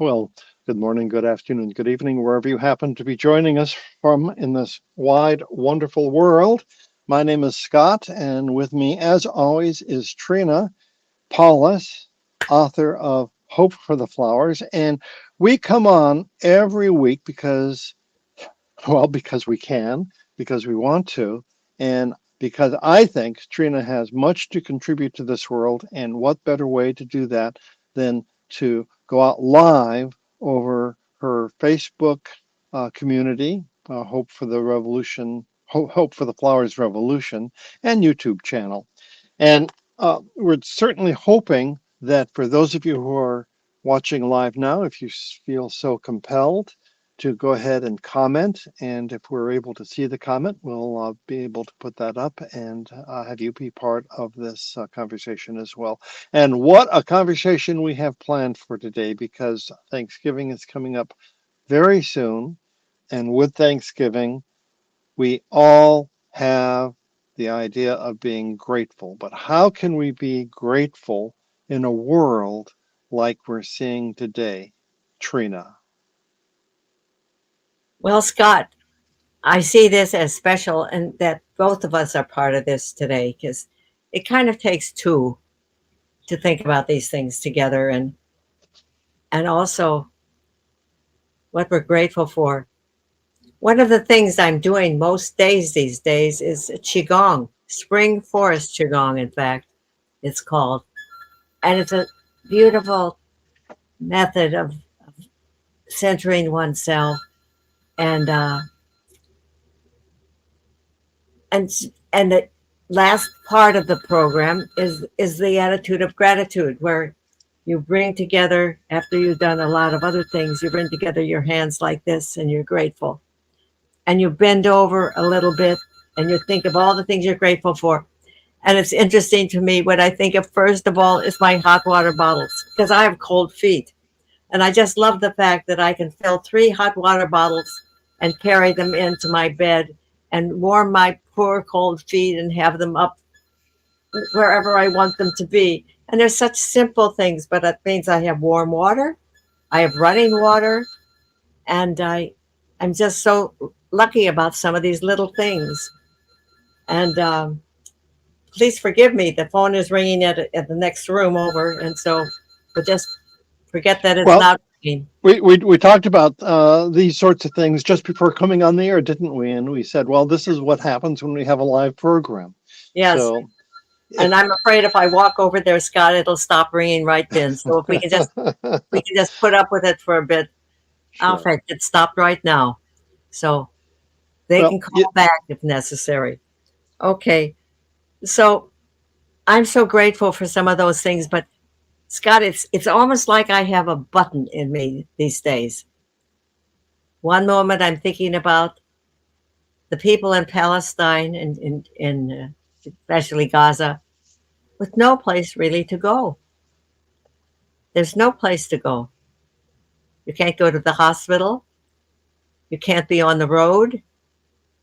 Well, good morning, good afternoon, good evening, wherever you happen to be joining us from in this wide, wonderful world. My name is Scott, and with me, as always, is Trina Paulus, author of Hope for the Flowers. And we come on every week because we can, because we want to, and because I think Trina has much to contribute to this world. And what better way to do that than to go out live over her Facebook community, Hope for the Revolution, Hope for the Flowers Revolution, and YouTube channel. And we're certainly hoping that for those of you who are watching live now, if you feel so compelled, to go ahead and comment. And if we're able to see the comment, we'll be able to put that up and have you be part of this conversation as well. And what a conversation we have planned for today, because Thanksgiving is coming up very soon. And with Thanksgiving, we all have the idea of being grateful. But how can we be grateful in a world like we're seeing today? Trina. Well, Scott, I see this as special and that both of us are part of this today because it kind of takes two to think about these things together and also what we're grateful for. One of the things I'm doing most days these days is Qigong, spring forest Qigong, in fact, it's called. And it's a beautiful method of centering oneself and and and the last part of the program is the attitude of gratitude, where you bring together, after you've done a lot of other things, you bring together your hands like this and you're grateful, and you bend over a little bit and you think of all the things you're grateful for. And it's interesting to me, what I think of first of all is my hot water bottles, because I have cold feet. And I just love the fact that I can fill 3 hot water bottles and carry them into my bed and warm my poor cold feet and have them up wherever I want them to be. And they're such simple things, but that means I have warm water, I have running water, and I'm just so lucky about some of these little things. And please forgive me, the phone is ringing at the next room over, and so, but just forget that it's Well, not ringing. we talked about these sorts of things just before coming on the air, didn't we? And we said, well, this is what happens when we have a live program. Yes. So And if I'm afraid if I walk over there, Scott, it'll stop ringing right then. So if we can just put up with it for a bit. In sure. fact, it stopped right now. So they Well, can call back if necessary. Okay. So I'm so grateful for some of those things, but Scott, it's almost like I have a button in me these days. One moment I'm thinking about the people in Palestine and in especially Gaza, with no place really to go. There's no place to go. You can't go to the hospital. You can't be on the road.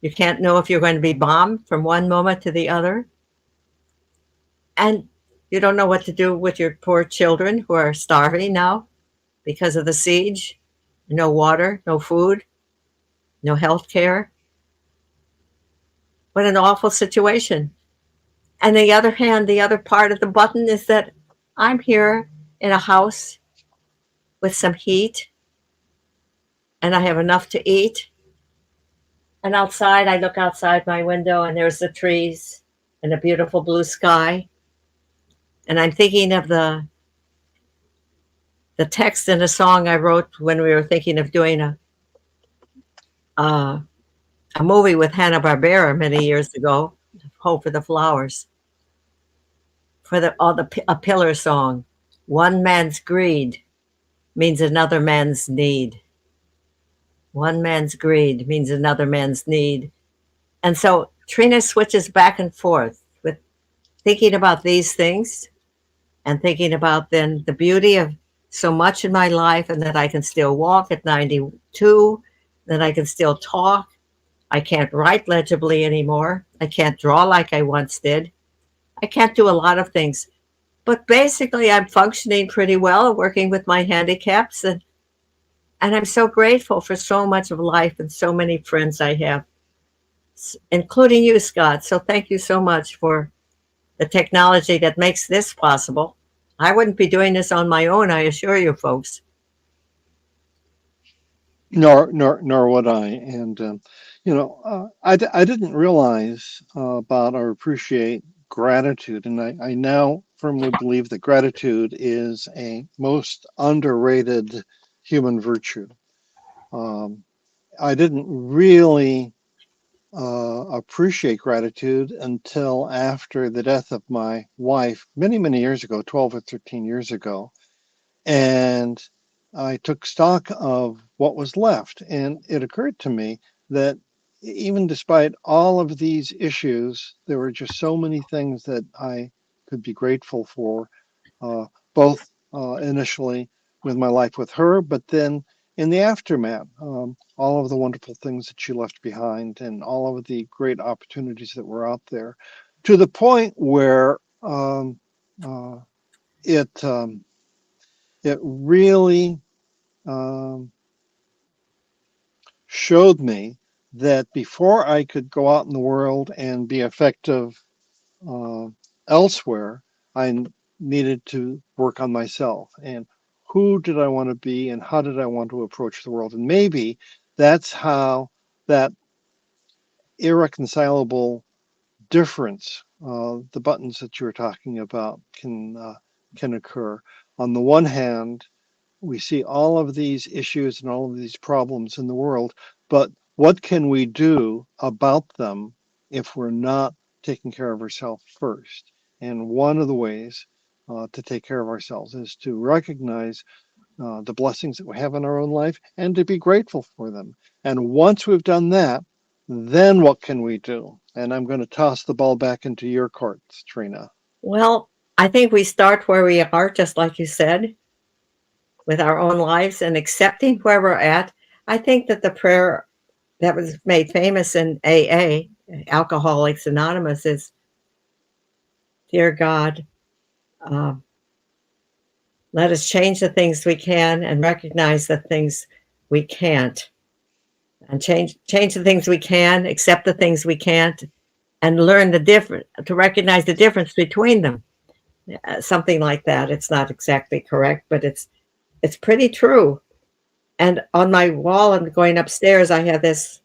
You can't know if you're going to be bombed from one moment to the other. And you don't know what to do with your poor children who are starving now because of the siege. No water, no food, no health care. What an awful situation. And on the other hand, the other part of the button is that I'm here in a house with some heat and I have enough to eat. And outside, I look outside my window and there's the trees and a beautiful blue sky. And I'm thinking of the text in a song I wrote when we were thinking of doing uh, a movie with Hanna-Barbera many years ago, Hope for the Flowers, for a pillar song. One man's greed means another man's need. One man's greed means another man's need. And so Trina switches back and forth with thinking about these things and thinking about then the beauty of so much in my life, and that I can still walk at 92, that I can still talk. I can't write legibly anymore. I can't draw like I once did. I can't do a lot of things. But basically, I'm functioning pretty well, working with my handicaps. And I'm so grateful for so much of life and so many friends I have, including you, Scott. So thank you so much for the technology that makes this possible. I wouldn't be doing this on my own, I assure you, folks. Nor would I. And I didn't realize about or appreciate gratitude, and I now firmly believe that gratitude is a most underrated human virtue. I didn't really appreciate gratitude until after the death of my wife many years ago, 12 or 13 years ago. And I took stock of what was left. And it occurred to me that even despite all of these issues, there were just so many things that I could be grateful for, both initially with my life with her, but then in the aftermath, all of the wonderful things that she left behind and all of the great opportunities that were out there, to the point where it it really showed me that before I could go out in the world and be effective uh, elsewhere, I needed to work on myself and who did I want to be and how did I want to approach the world. And maybe that's how that irreconcilable difference, the buttons that you were talking about, can occur. On the one hand, we see all of these issues and all of these problems in the world, but what can we do about them if we're not taking care of ourselves first? And one of the ways to take care of ourselves is to recognize the blessings that we have in our own life and to be grateful for them. And once we've done that, then what can we do? And I'm going to toss the ball back into your courts, Trina. Well, I think we start where we are, just like you said, with our own lives and accepting where we're at. I think that the prayer that was made famous in AA, Alcoholics Anonymous, is, Dear God, uh, let us change the things we can and recognize the things we can't. And change the things we can, accept the things we can't, and learn the difference, to recognize the difference between them. Something like that. It's not exactly correct, but it's pretty true. And on my wall and going upstairs, I have this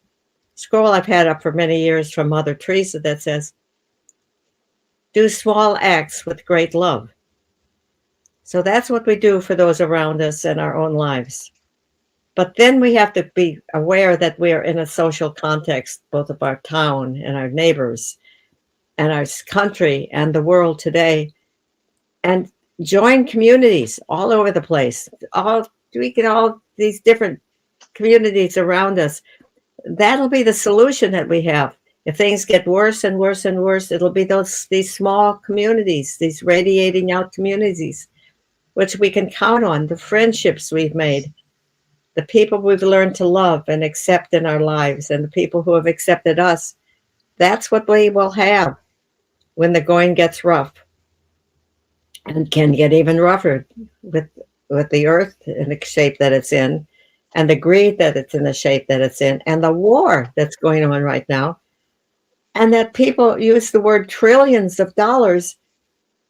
scroll I've had up for many years from Mother Teresa that says, do small acts with great love. So that's what we do for those around us in our own lives. But then we have to be aware that we are in a social context, both of our town and our neighbors and our country and the world today, and join communities all over the place. We get all these different communities around us. That'll be the solution that we have. If things get worse and worse and worse, it'll be these small communities, these radiating out communities, which we can count on, the friendships we've made, the people we've learned to love and accept in our lives, and the people who have accepted us. That's what we will have when the going gets rough, and can get even rougher with the earth in the shape that it's in, and the greed that it's in the shape that it's in, and the war that's going on right now. And that people use the word trillions of dollars.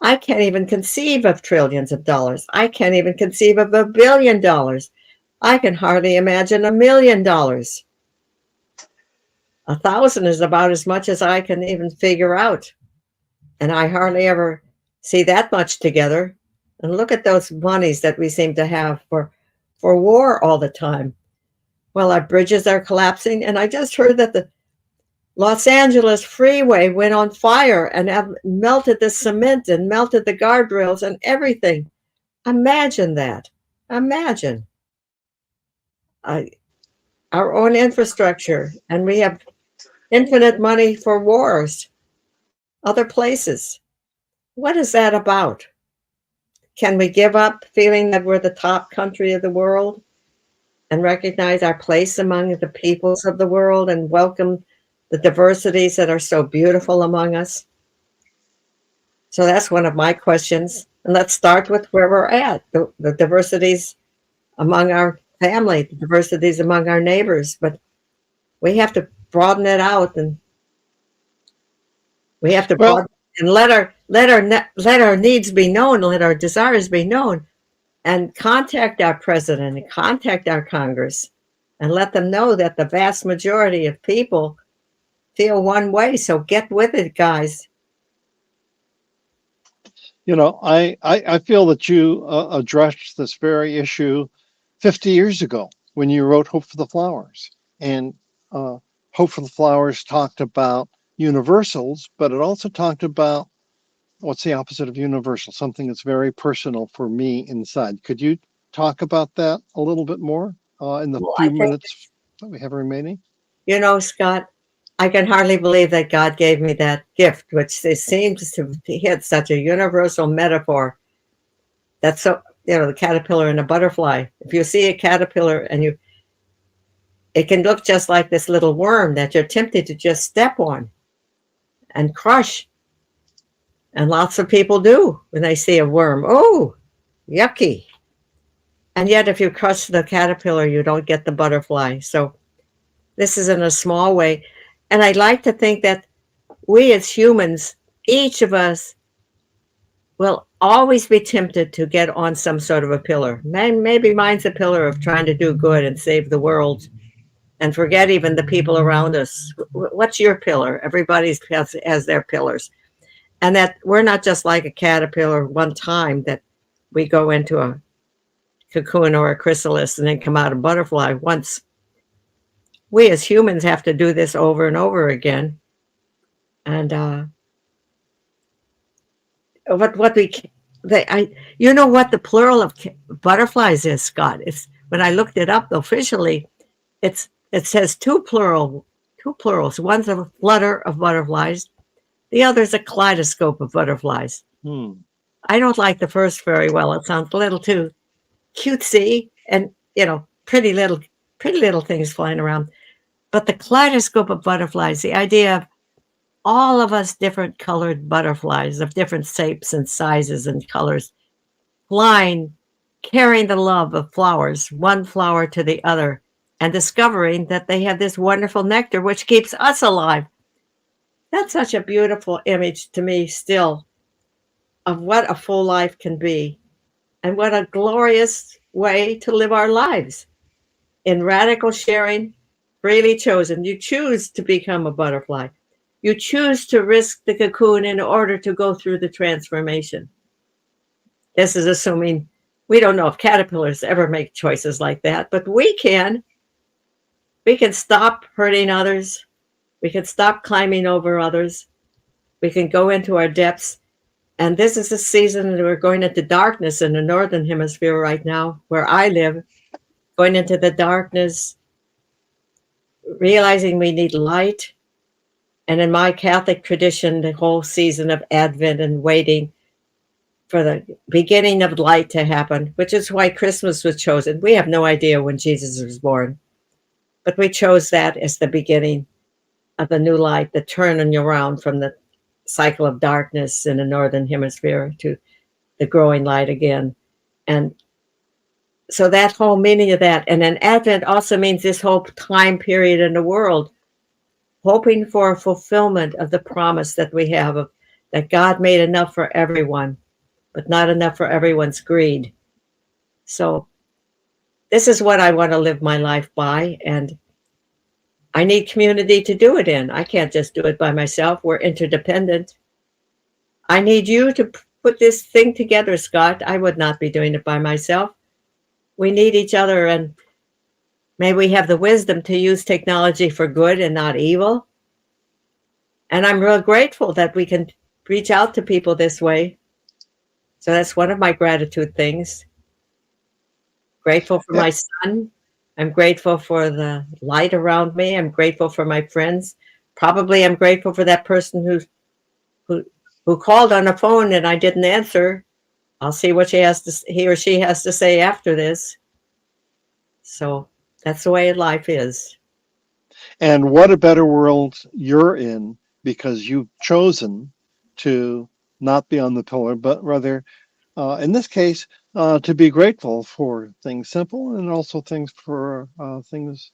I can't even conceive of trillions of dollars. I can't even conceive of $1 billion. I can hardly imagine $1 million. 1,000 is about as much as I can even figure out. And I hardly ever see that much together. And look at those monies that we seem to have for war all the time. Well, our bridges are collapsing. And I just heard that the Los Angeles freeway went on fire and melted the cement and melted the guardrails and everything. Imagine that. Imagine. Our own infrastructure, and we have infinite money for wars, other places. What is that about? Can we give up feeling that we're the top country of the world and recognize our place among the peoples of the world and welcome the diversities that are so beautiful among us? So that's one of my questions. And let's start with where we're at, the diversities among our family, the diversities among our neighbors, but we have to broaden it out, and we have to Well, broaden and let our needs be known, let our desires be known, and contact our president and contact our Congress, and let them know that the vast majority of people feel one way. So get with it, guys. I feel that you addressed this very issue 50 years ago when you wrote Hope for the Flowers. And Hope for the Flowers talked about universals, but it also talked about what's the opposite of universal? Something that's very personal for me inside. Could you talk about that a little bit more in the Well, I few think, minutes that we have remaining? Scott, I can hardly believe that God gave me that gift, which seems to hit such a universal metaphor. That's so, the caterpillar and the butterfly. If you see a caterpillar and it can look just like this little worm that you're tempted to just step on and crush. And lots of people do when they see a worm. Oh, yucky. And yet, if you crush the caterpillar, you don't get the butterfly. So this is in a small way. And I like to think that we as humans, each of us, will always be tempted to get on some sort of a pillar. Maybe mine's a pillar of trying to do good and save the world and forget even the people around us. What's your pillar? Everybody has their pillars. And that we're not just like a caterpillar one time that we go into a cocoon or a chrysalis and then come out a butterfly once. We as humans have to do this over and over again. And what we you know what the plural of butterflies is, Scott? It's when I looked it up officially, it says two plurals. One's a flutter of butterflies, the other's a kaleidoscope of butterflies. I don't like the first very well. It sounds a little too cutesy and pretty little things flying around. But the kaleidoscope of butterflies, the idea of all of us different colored butterflies of different shapes and sizes and colors, flying, carrying the love of flowers, one flower to the other, and discovering that they have this wonderful nectar which keeps us alive. That's such a beautiful image to me still of what a full life can be and what a glorious way to live our lives in radical sharing, freely chosen. You choose to become a butterfly. You choose to risk the cocoon in order to go through the transformation. This is assuming we don't know if caterpillars ever make choices like that, but we can. We can stop hurting others. We can stop climbing over others. We can go into our depths. And this is a season that we're going into darkness in the northern hemisphere right now, where I live, going into the darkness, realizing we need light. And in my Catholic tradition, the whole season of Advent and waiting for the beginning of light to happen, which is why Christmas was chosen. We have no idea when Jesus was born, but we chose that as the beginning of the new light, the turning around from the cycle of darkness in the northern hemisphere to the growing light again. And so that whole meaning of that, and then Advent also means this whole time period in the world, hoping for a fulfillment of the promise that we have that God made enough for everyone, but not enough for everyone's greed. So this is what I want to live my life by, and I need community to do it in. I can't just do it by myself. We're interdependent. I need you to put this thing together, Scott. I would not be doing it by myself. We need each other, and may we have the wisdom to use technology for good and not evil. And I'm real grateful that we can reach out to people this way. So that's one of my gratitude things. Grateful for my son. I'm grateful for the light around me. I'm grateful for my friends. Probably I'm grateful for that person who called on the phone and I didn't answer. I'll see what he or she has to say after this. So that's the way life is. And what a better world you're in because you've chosen to not be on the pillar, but rather, in this case, to be grateful for things simple and also things for things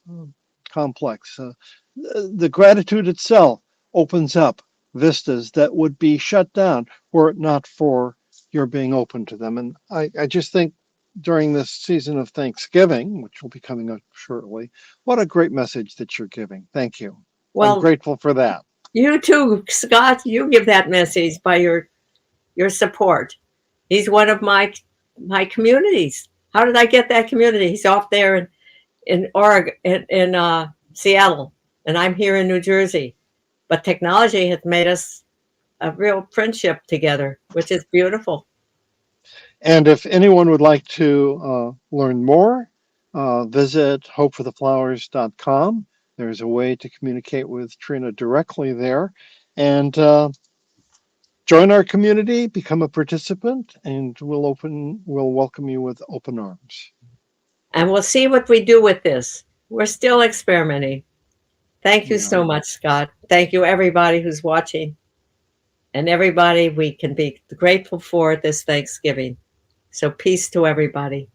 complex. The gratitude itself opens up vistas that would be shut down were it not for your being open to them. And I just think during this season of Thanksgiving, which will be coming up shortly, what a great message that you're giving. Thank you. I'm Well, grateful for that. you too, Scott. You give that message by your support. He's one of my communities. How did I get that community? He's off there in Oregon, in Seattle, and I'm here in New Jersey. But technology has made us a real friendship together, which is beautiful. And if anyone would like to learn more, visit hopefortheflowers.com. There's a way to communicate with Trina directly there. And join our community, become a participant, and we'll welcome you with open arms. And we'll see what we do with this. We're still experimenting. Thank you We so are. much, Scott. Thank you, everybody who's watching, and everybody we can be grateful for this Thanksgiving. So, peace to everybody.